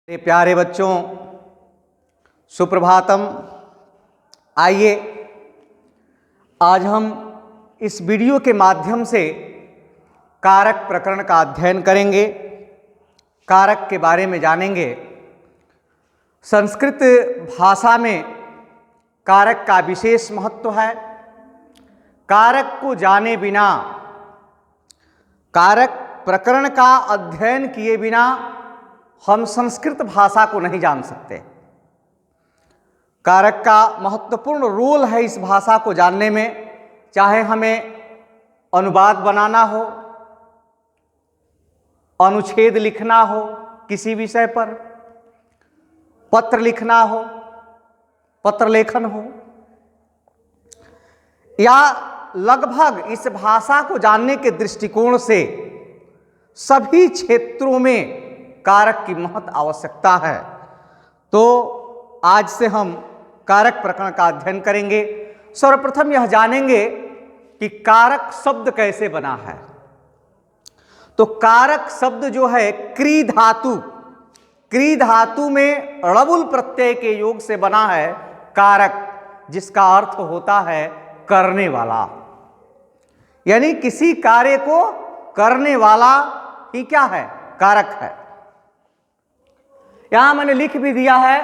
मेरे प्यारे बच्चों, सुप्रभातम। आइए आज हम इस वीडियो के माध्यम से कारक प्रकरण का अध्ययन करेंगे, कारक के बारे में जानेंगे। संस्कृत भाषा में कारक का विशेष महत्व है। कारक को जाने बिना, कारक प्रकरण का अध्ययन किए बिना हम संस्कृत भाषा को नहीं जान सकते। कारक का महत्वपूर्ण रोल है इस भाषा को जानने में। चाहे हमें अनुवाद बनाना हो, अनुच्छेद लिखना हो किसी विषय पर, पत्र लिखना हो, पत्र लेखन हो, या लगभग इस भाषा को जानने के दृष्टिकोण से सभी क्षेत्रों में कारक की महत आवश्यकता है। तो आज से हम कारक प्रकरण का अध्ययन करेंगे। सर्वप्रथम यह जानेंगे कि कारक शब्द कैसे बना है। तो कारक शब्द जो है क्री धातु, क्री धातु में ड़बुल प्रत्यय के योग से बना है कारक, जिसका अर्थ होता है करने वाला। यानी किसी कार्य को करने वाला ही क्या है? कारक है। यहां मैंने लिख भी दिया है,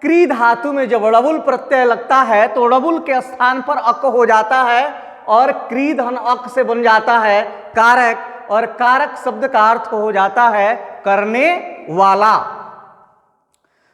क्री धातु में जब ड़बुल प्रत्यय लगता है तो ड़बुल के स्थान पर अक हो जाता है और क्री धन अक से बन जाता है कारक, और कारक शब्द का अर्थ हो जाता है करने वाला।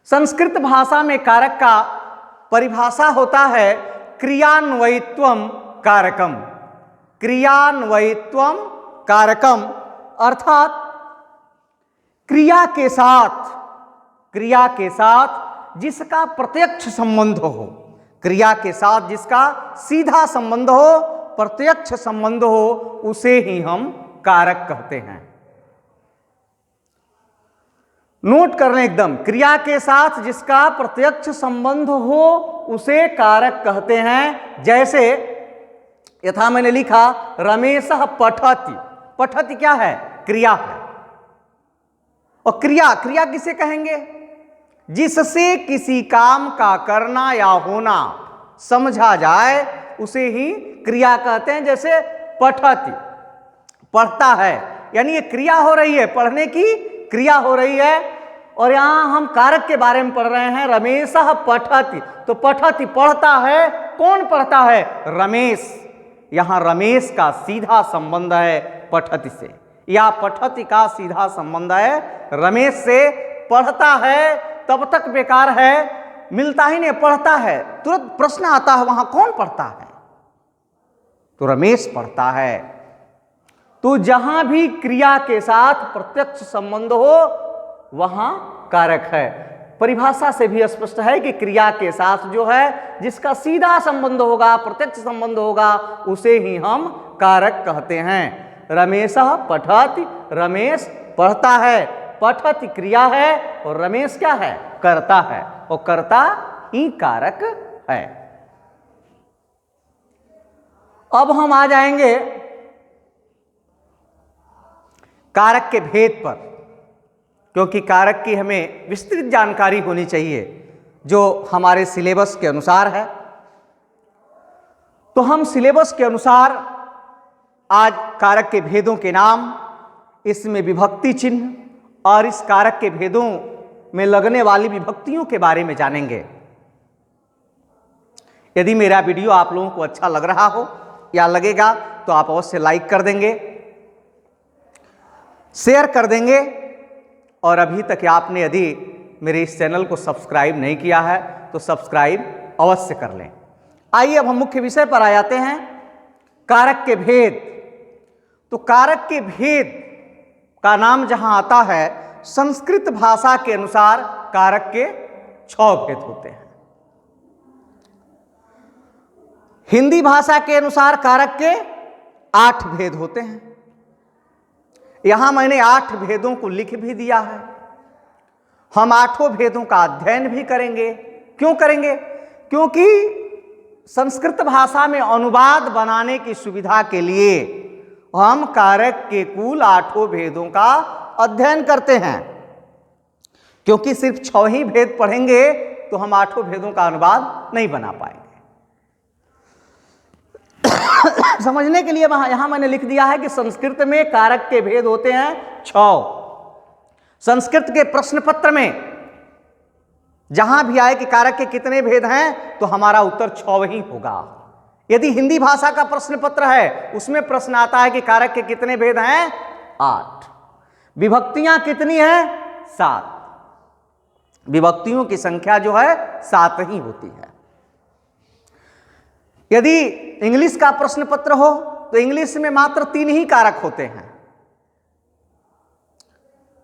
संस्कृत भाषा में कारक का परिभाषा होता है क्रियान्वयित्वम कारकम। क्रियान्वयित्वम कारकम अर्थात क्रिया के साथ जिसका प्रत्यक्ष संबंध हो, क्रिया के साथ जिसका सीधा संबंध हो, प्रत्यक्ष संबंध हो, उसे ही हम कारक कहते हैं। नोट कर लें एकदम, क्रिया के साथ जिसका प्रत्यक्ष संबंध हो उसे कारक कहते हैं। जैसे यथा मैंने लिखा रमेशः पठति। पठति क्या है? क्रिया है। और क्रिया किसे कहेंगे? जिससे किसी काम का करना या होना समझा जाए उसे ही क्रिया कहते हैं। जैसे पठति, पढ़ता है, यानी ये क्रिया हो रही है, पढ़ने की क्रिया हो रही है। और यहां हम कारक के बारे में पढ़ रहे हैं, रमेशः पठति। तो पठति पढ़ता है, कौन पढ़ता है? रमेश। यहां रमेश का सीधा संबंध है पठति से, या पठति का सीधा संबंध है रमेश से। पढ़ता है तब तक बेकार है, मिलता ही नहीं, पढ़ता है। तुरंत प्रश्न आता है, वहां कौन पढ़ता है? तो रमेश पढ़ता है। तो जहां भी क्रिया के साथ प्रत्यक्ष संबंध हो वहां कारक है। परिभाषा से भी स्पष्ट है कि क्रिया के साथ जो है जिसका सीधा संबंध होगा, प्रत्यक्ष संबंध होगा, उसे ही हम कारक कहते हैं। रमेशः पठति, रमेश पढ़ता है। पठति क्रिया है और रमेश क्या है? करता है, और कर्ता ही कारक है। अब हम आ जाएंगे कारक के भेद पर, क्योंकि कारक की हमें विस्तृत जानकारी होनी चाहिए जो हमारे सिलेबस के अनुसार है। तो हम सिलेबस के अनुसार आज कारक के भेदों के नाम, इसमें विभक्ति चिन्ह और इस कारक के भेदों में लगने वाली विभक्तियों के बारे में जानेंगे। यदि मेरा वीडियो आप लोगों को अच्छा लग रहा हो या लगेगा तो आप अवश्य लाइक कर देंगे, शेयर कर देंगे, और अभी तक आपने यदि मेरे इस चैनल को सब्सक्राइब नहीं किया है तो सब्सक्राइब अवश्य कर लें। आइए अब हम मुख्य विषय पर आ जाते हैं, कारक के भेद। तो कारक के भेद का नाम जहां आता है, संस्कृत भाषा के अनुसार कारक के 6 भेद होते हैं। हिंदी भाषा के अनुसार कारक के 8 भेद होते हैं। यहां मैंने 8 भेदों को लिख भी दिया है। हम 8 भेदों का अध्ययन भी करेंगे। क्यों करेंगे? क्योंकि संस्कृत भाषा में अनुवाद बनाने की सुविधा के लिए हम कारक के कुल 8 भेदों का अध्ययन करते हैं। क्योंकि सिर्फ 6 ही भेद पढ़ेंगे तो हम 8 भेदों का अनुवाद नहीं बना पाएंगे। समझने के लिए यहां मैंने लिख दिया है कि संस्कृत में कारक के भेद होते हैं 6। संस्कृत के प्रश्न पत्र में जहां भी आए कि कारक के कितने भेद हैं तो हमारा उत्तर 6 ही होगा। यदि हिंदी भाषा का प्रश्न पत्र है उसमें प्रश्न आता है कि कारक के कितने भेद हैं 8। विभक्तियां कितनी हैं 7। विभक्तियों की संख्या जो है 7 ही होती है। यदि इंग्लिश का प्रश्न पत्र हो तो इंग्लिश में मात्र 3 ही कारक होते हैं,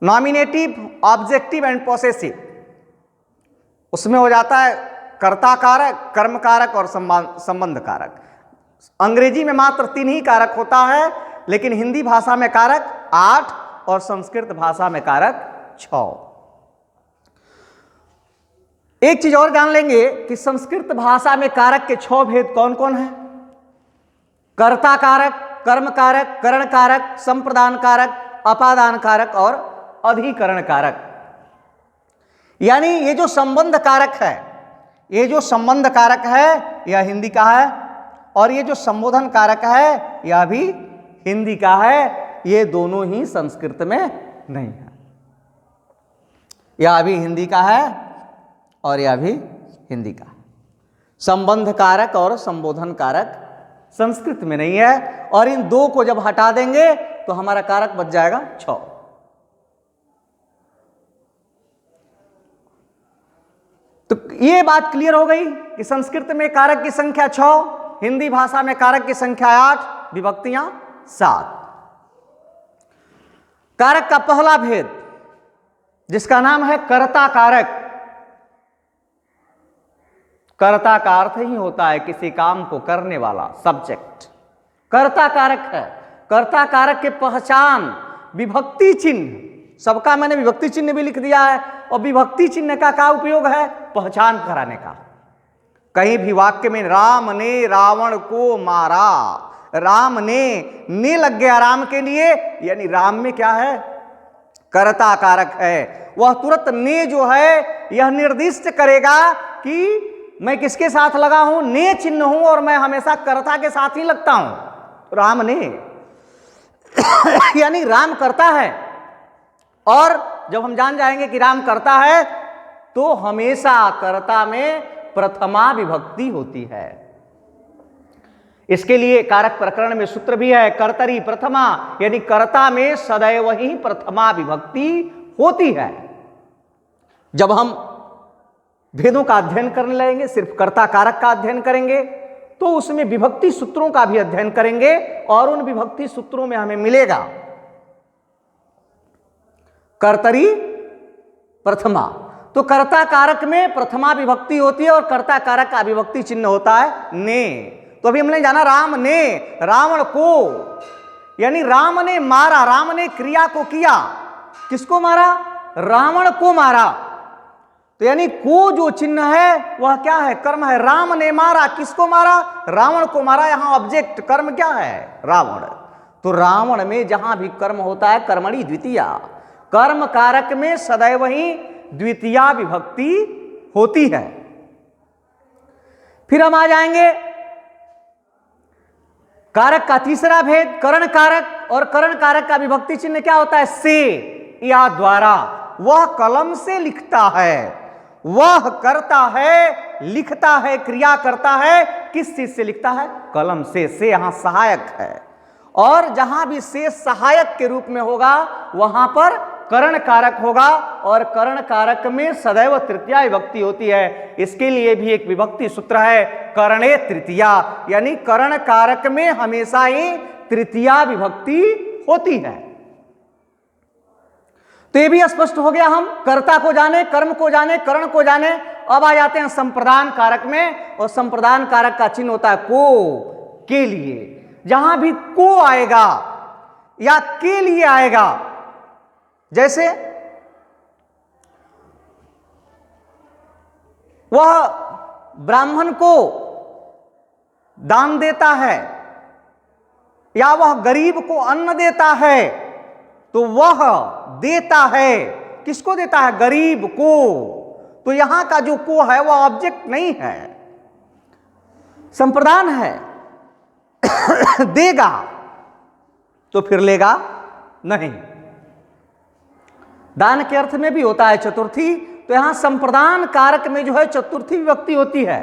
नॉमिनेटिव, ऑब्जेक्टिव एंड पॉसेसिव। उसमें हो जाता है कर्ता कारक, कर्म कारक और संबंध कारक। अंग्रेजी में मात्र 3 ही कारक होता है, लेकिन हिंदी भाषा में कारक 8 और संस्कृत भाषा में कारक 6। एक चीज और जान लेंगे कि संस्कृत भाषा में कारक के 6 भेद कौन कौन हैं। कर्ता कारक, कर्म कारक, करण कारक, संप्रदान कारक, अपादान कारक और अधिकरण कारक। यानी ये जो संबंध कारक है, ये जो संबंध कारक है यह हिंदी का है, और ये जो संबोधन कारक है यह भी हिंदी का है। ये दोनों ही संस्कृत में नहीं है। यह भी हिंदी का है और यह भी हिंदी का है। संबंध कारक और संबोधन कारक संस्कृत में नहीं है, और इन 2 को जब हटा देंगे तो हमारा कारक बच जाएगा 6। तो ये बात क्लियर हो गई कि संस्कृत में कारक की संख्या 6, हिंदी भाषा में कारक की संख्या 8, विभक्तियां 7। कारक का पहला भेद जिसका नाम है कर्ता कारक। कर्ता का अर्थ ही होता है किसी काम को करने वाला, सब्जेक्ट। कर्ता कारक है। कर्ता कारक के पहचान विभक्ति चिन्ह, सबका मैंने विभक्ति चिन्ह भी लिख दिया है। और विभक्ति चिन्ह का क्या उपयोग है? पहचान कराने का। कहीं भी वाक्य में राम ने रावण को मारा, राम ने लग गया राम के लिए, यानी राम में क्या है? कर्ता कारक है। वह तुरंत ने जो है यह निर्दिष्ट करेगा कि मैं किसके साथ लगा हूं, ने चिन्ह हूं, और मैं हमेशा कर्ता के साथ ही लगता हूं। राम ने यानी राम करता है। और जब हम जान जाएंगे कि राम करता है तो हमेशा कर्ता में प्रथमा विभक्ति होती है। इसके लिए कारक प्रकरण में सूत्र भी है, कर्तरी प्रथमा, यानी कर्ता में सदैव ही प्रथमा विभक्ति होती है। जब हम भेदों का अध्ययन करने लगेंगे, सिर्फ कर्ता कारक का अध्ययन करेंगे, तो उसमें विभक्ति सूत्रों का भी अध्ययन करेंगे, और उन विभक्ति सूत्रों में हमें मिलेगा कर्तरी प्रथमा। तो कर्ता कारक में प्रथमा विभक्ति होती है और कर्ता कारक का विभक्ति चिन्ह होता है ने। तो अभी हमने जाना राम ने रावण को, यानी राम ने मारा, राम ने क्रिया को किया। किसको मारा? रावण को मारा। तो यानी को जो चिन्ह है वह क्या है? कर्म है। राम ने मारा, किसको मारा? रावण को मारा। यहां ऑब्जेक्ट कर्म क्या है? रावण। तो रावण में जहां भी कर्म होता है कर्मणि द्वितीया, कर्म कारक में सदैव ही द्वितीया विभक्ति होती है। फिर हम आ जाएंगे कारक का तीसरा भेद, करण कारक। और करण कारक का विभक्ति चिन्ह क्या होता है? से या द्वारा। वह कलम से लिखता है, वह करता है, लिखता है, क्रिया करता है। किस चीज से लिखता है? कलम से। से यहां सहायक है, और जहां भी से सहायक के रूप में होगा वहां पर करण कारक होगा, और करण कारक में सदैव तृतीया विभक्ति होती है। इसके लिए भी एक विभक्ति सूत्र है, करणे तृतीया, यानी करण कारक में हमेशा ही तृतीया विभक्ति होती है। तो ये भी स्पष्ट हो गया, हम कर्ता को जाने, कर्म को जाने, करण को जाने। अब आ जाते हैं संप्रदान कारक में, और संप्रदान कारक का चिन्ह होता है को, के लिए। जहां भी को आएगा या के लिए आएगा, जैसे वह ब्राह्मण को दान देता है या वह गरीब को अन्न देता है, तो वह देता है, किसको देता है? गरीब को। तो यहां का जो को है वह ऑब्जेक्ट नहीं है, संप्रदान है। देगा तो फिर लेगा नहीं। दान के अर्थ में भी होता है चतुर्थी, तो यहां संप्रदान कारक में जो है चतुर्थी विभक्ति होती है।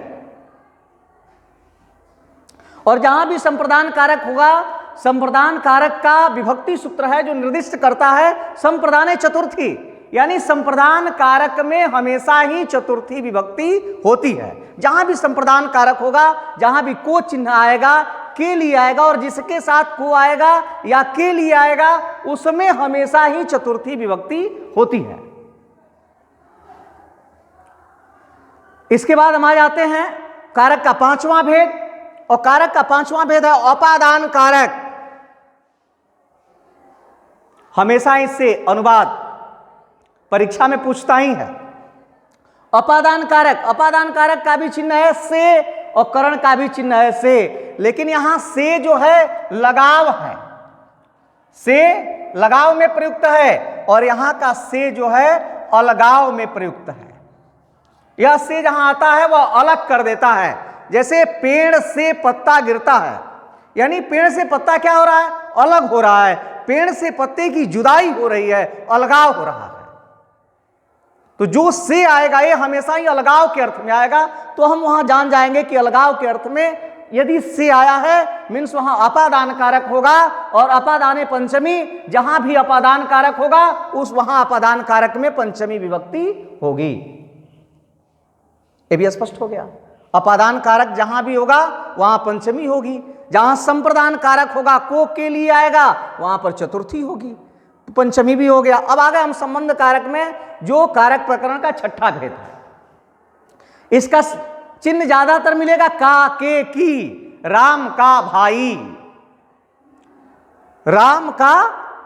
और जहां भी संप्रदान कारक होगा, संप्रदान कारक का विभक्ति सूत्र है जो निर्दिष्ट करता है संप्रदाने चतुर्थी, यानी संप्रदान कारक में हमेशा ही चतुर्थी विभक्ति होती है। जहां भी संप्रदान कारक होगा, जहां भी को चिन्ह आएगा, के लिए आएगा, और जिसके साथ को आएगा या के लिए आएगा, उसमें हमेशा ही चतुर्थी विभक्ति होती है। इसके बाद हम आ जाते हैं कारक का पांचवां भेद, और कारक का पांचवां भेद है अपादान कारक। हमेशा इससे अनुवाद परीक्षा में पूछता ही है। अपादान कारक, अपादान कारक का भी चिन्ह है से, और करण का भी चिन्ह है से, लेकिन यहां से जो है लगाव है, से लगाव में प्रयुक्त है, और यहां का से जो है अलगाव में प्रयुक्त है। यह से जहां आता है वह अलग कर देता है। जैसे पेड़ से पत्ता गिरता है, यानी पेड़ से पत्ता क्या हो रहा है? अलग हो रहा है। पेड़ से पत्ते की जुदाई हो रही है, अलगाव हो रहा है। तो जो से आएगा ये हमेशा ही अलगाव के अर्थ में आएगा। तो हम वहां जान जाएंगे कि अलगाव के अर्थ में यदि से आया है मीन्स वहां अपादान कारक होगा, और अपादाने पंचमी, जहां भी अपादान कारक होगा उस वहां अपादान कारक में पंचमी विभक्ति होगी। ये भी स्पष्ट हो गया। अपादान कारक जहां भी होगा वहां पंचमी होगी, जहां संप्रदान कारक होगा को के लिए आएगा वहां पर चतुर्थी होगी, तो पंचमी भी हो गया। अब आ गए हम संबंध कारक में, जो कारक प्रकरण का छठा भेद है। इसका चिन्ह ज्यादातर मिलेगा का, के, की। राम का भाई, राम का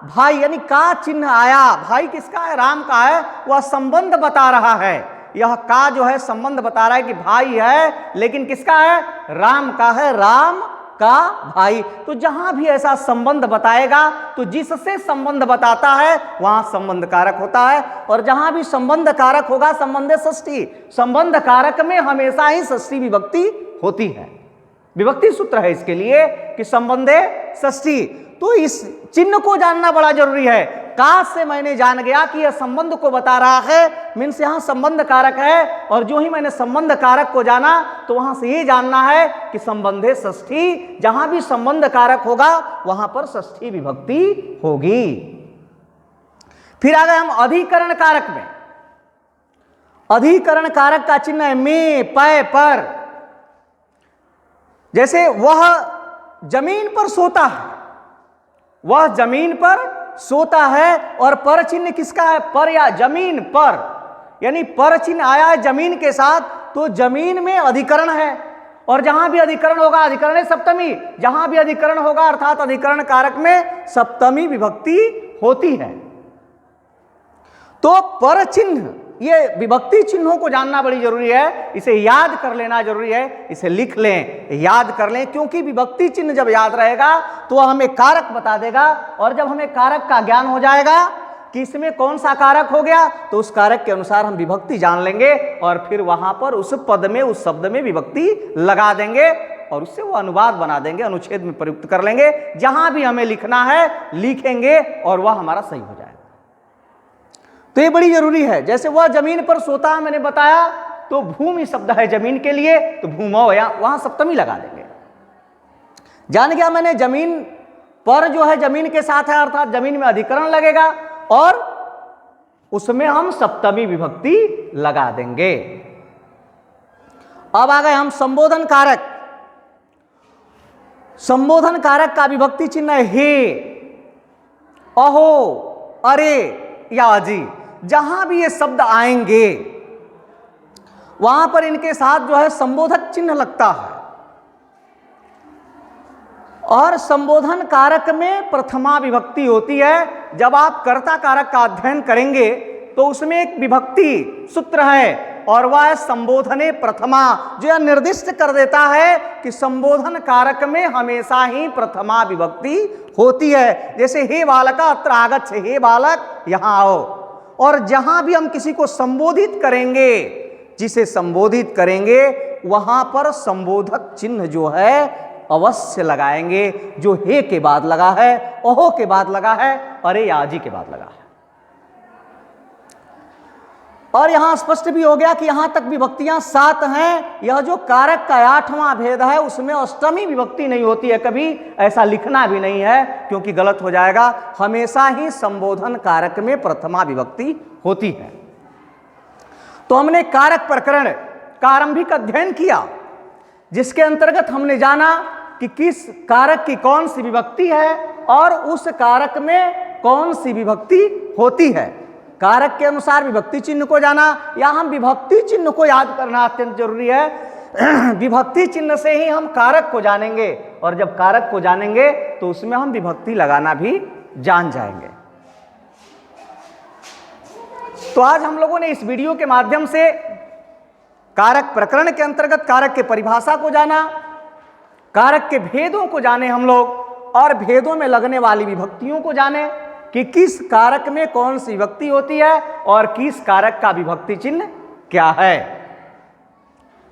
भाई, यानी का चिन्ह आया। भाई किसका है? राम का है। वह संबंध बता रहा है। यह का जो है संबंध बता रहा है कि भाई है, लेकिन किसका है? राम का है, राम का भाई। तो जहां भी ऐसा संबंध बताएगा तो जिससे संबंध बताता है वहां संबंध कारक होता है। और जहां भी संबंध कारक होगा संबंधे षष्ठी, संबंध कारक में हमेशा ही षष्ठी विभक्ति होती है। विभक्ति सूत्र है इसके लिए कि संबंधे षष्ठी। तो इस चिन्ह को जानना बड़ा जरूरी है। का से मैंने जान गया कि यह संबंध को बता रहा है, मीन्स यहां संबंध कारक है, और जो ही मैंने संबंध कारक को जाना तो वहां से ये जानना है कि संबंधे षष्ठी, जहां भी संबंध कारक होगा वहां पर षष्ठी विभक्ति होगी। फिर आ गए हम अधिकरण कारक में। अधिकरण कारक का चिन्ह है में, पै, पर। जैसे वह जमीन पर सोता है, वह जमीन पर सोता है, और पर चिन्ह किसका है? पर या जमीन पर, यानी पर चिन्ह आया है जमीन के साथ, तो जमीन में अधिकरण है। और जहां भी अधिकरण होगा अधिकरण है सप्तमी, जहां भी अधिकरण होगा अर्थात अधिकरण कारक में सप्तमी विभक्ति होती है। तो पर चिन्ह, ये विभक्ति चिन्हों को जानना बड़ी जरूरी है, इसे याद कर लेना जरूरी है, इसे लिख लें, याद कर लें, क्योंकि विभक्ति चिन्ह जब याद रहेगा तो वह हमें कारक बता देगा। और जब हमें कारक का ज्ञान हो जाएगा कि इसमें कौन सा कारक हो गया, तो उस कारक के अनुसार हम विभक्ति जान लेंगे, और फिर वहां पर उस पद में, उस शब्द में विभक्ति लगा देंगे, और उससे वो अनुवाद बना देंगे, अनुच्छेद में प्रयुक्त कर लेंगे। जहां भी हमें लिखना है लिखेंगे और वह हमारा सही हो जाएगा। तो ये बड़ी जरूरी है। जैसे वह जमीन पर सोता है मैंने बताया, तो भूमि शब्द है जमीन के लिए, तो भूमौ, या वहां सप्तमी लगा देंगे। जान गया मैंने, जमीन पर जो है जमीन के साथ है, अर्थात जमीन में अधिकरण लगेगा, और उसमें हम सप्तमी विभक्ति लगा देंगे। अब आ गए हम संबोधन कारक। संबोधन कारक का विभक्ति चिन्ह है हे, अहो, अरे या अजी। जहां भी ये शब्द आएंगे वहां पर इनके साथ जो है संबोधक चिन्ह लगता है। और संबोधन कारक में प्रथमा विभक्ति होती है। जब आप कर्ता कारक का अध्ययन करेंगे तो उसमें एक विभक्ति सूत्र है, और वह है संबोधने प्रथमा, जो यह निर्दिष्ट कर देता है कि संबोधन कारक में हमेशा ही प्रथमा विभक्ति होती है। जैसे हे बालका अत्र आगच्छ, हे बालक यहां आओ। और जहां भी हम किसी को संबोधित करेंगे, जिसे संबोधित करेंगे वहां पर संबोधक चिन्ह जो है अवश्य लगाएंगे, जो हे के बाद लगा है, ओहो के बाद लगा है, अरे आजी के बाद लगा है। और यहां स्पष्ट भी हो गया कि यहां तक विभक्तियां 7 हैं। यह जो कारक का 8वां भेद है उसमें अष्टमी विभक्ति नहीं होती है, कभी ऐसा लिखना भी नहीं है क्योंकि गलत हो जाएगा। हमेशा ही संबोधन कारक में प्रथमा विभक्ति होती है। तो हमने कारक प्रकरण का आरंभिक अध्ययन किया, जिसके अंतर्गत हमने जाना कि किस कारक की कौन सी विभक्ति है और उस कारक में कौन सी विभक्ति होती है। कारक के अनुसार विभक्ति चिन्ह को जाना, या हम विभक्ति चिन्ह को याद करना अत्यंत जरूरी है। विभक्ति चिन्ह से ही हम कारक को जानेंगे, और जब कारक को जानेंगे तो उसमें हम विभक्ति लगाना भी जान जाएंगे। तो आज हम लोगों ने इस वीडियो के माध्यम से कारक प्रकरण के अंतर्गत कारक के परिभाषा को जाना, कारक के भेदों को जाने हम लोग, और भेदों में लगने वाली विभक्तियों को जाने कि किस कारक में कौन सी विभक्ति होती है और किस कारक का विभक्ति चिन्ह क्या है।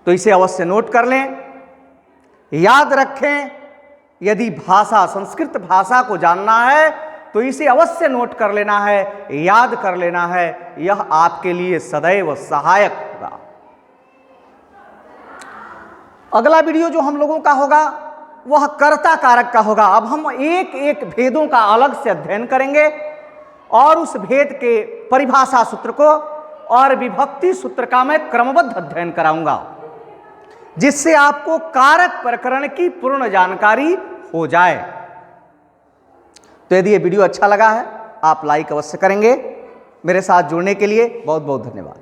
तो इसे अवश्य नोट कर लें, याद रखें। यदि भाषा, संस्कृत भाषा को जानना है तो इसे अवश्य नोट कर लेना है, याद कर लेना है। यह आपके लिए सदैव सहायक होगा। अगला वीडियो जो हम लोगों का होगा वह कर्ता कारक का होगा। अब हम एक एक भेदों का अलग से अध्ययन करेंगे और उस भेद के परिभाषा सूत्र को और विभक्ति सूत्र का मैं क्रमबद्ध अध्ययन कराऊंगा, जिससे आपको कारक प्रकरण की पूर्ण जानकारी हो जाए। तो यदि ये वीडियो अच्छा लगा है आप लाइक अवश्य करेंगे। मेरे साथ जुड़ने के लिए बहुत बहुत धन्यवाद।